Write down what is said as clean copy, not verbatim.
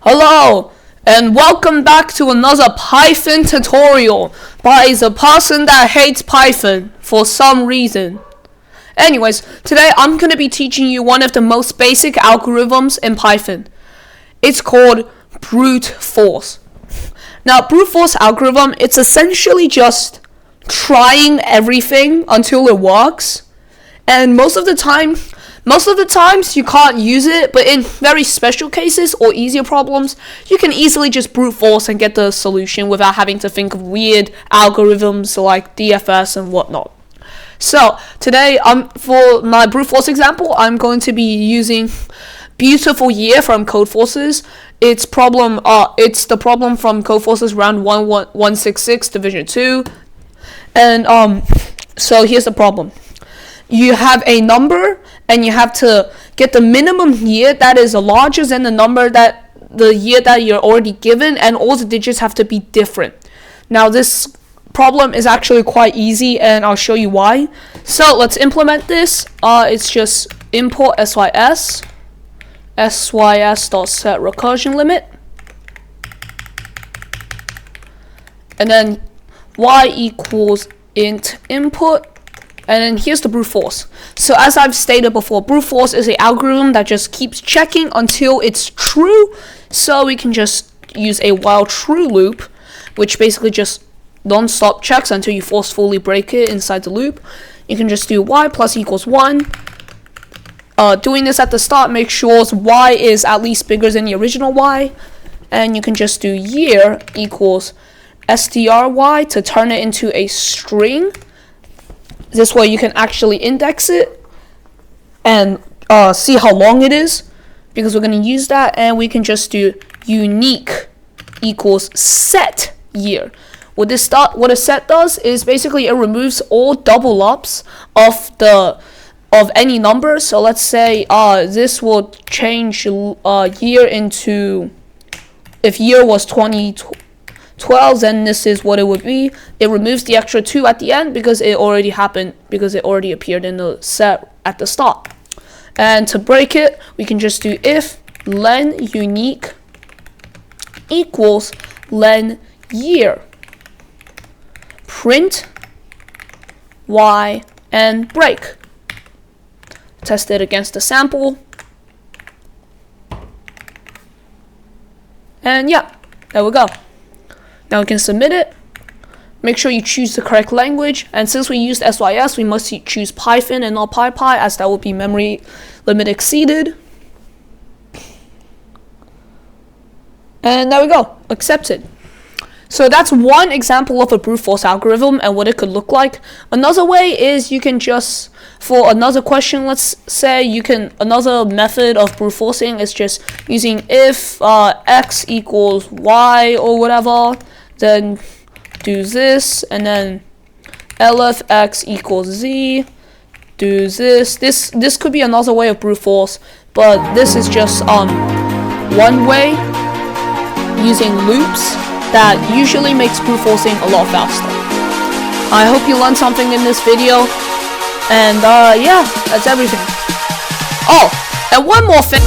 Hello, and welcome back to another Python tutorial by the person that hates Python for some reason. Anyways, today I'm going to be teaching you one of the most basic algorithms in Python. It's called brute force. Now, brute force algorithm, it's essentially just trying everything until it works. And most of the times you can't use it, but in very special cases or easier problems, you can easily just brute force and get the solution without having to think of weird algorithms like DFS and whatnot. So today, for my brute force example, I'm going to be using Beautiful Year from Codeforces. It's the problem from Codeforces round 166 division 2. And so here's the problem. You have a number and you have to get the minimum year that is larger than the year that you're already given, and all the digits have to be different. Now this problem is actually quite easy, and I'll show you why. So let's implement this. It's just import sys dot set recursion limit, and then y equals int input. And then here's the brute force. So as I've stated before, brute force is an algorithm that just keeps checking until it's true. So we can just use a while true loop, which basically just non-stop checks until you forcefully break it inside the loop. You can just do y plus equals 1. Doing this at the start makes sure y is at least bigger than the original y. And you can just do year equals stry to turn it into a string. This way you can actually index it and see how long it is, because we're going to use that. And we can just do unique equals set year. What a set does is basically it removes all double ups of any number. So let's say this will change year into, if year was 2012, then this is what it would be. It removes the extra 2 at the end because it already happened, because it already appeared in the set at the start. And to break it, we can just do if len unique equals len year, print y, and break. Test it against the sample. And yeah, there we go. Now we can submit it. Make sure you choose the correct language, and since we used sys, we must choose Python and not PyPy, as that would be memory limit exceeded. And there we go, accepted. So that's one example of a brute force algorithm and what it could look like. Another way is you can just, for another question, let's say another method of brute forcing is just using if x equals y or whatever, then do this, and then elif x equals z, do this. This could be another way of brute force, but this is just one way using loops that usually makes brute forcing a lot faster. I hope you learned something in this video, and yeah, that's everything. Oh, and one more thing.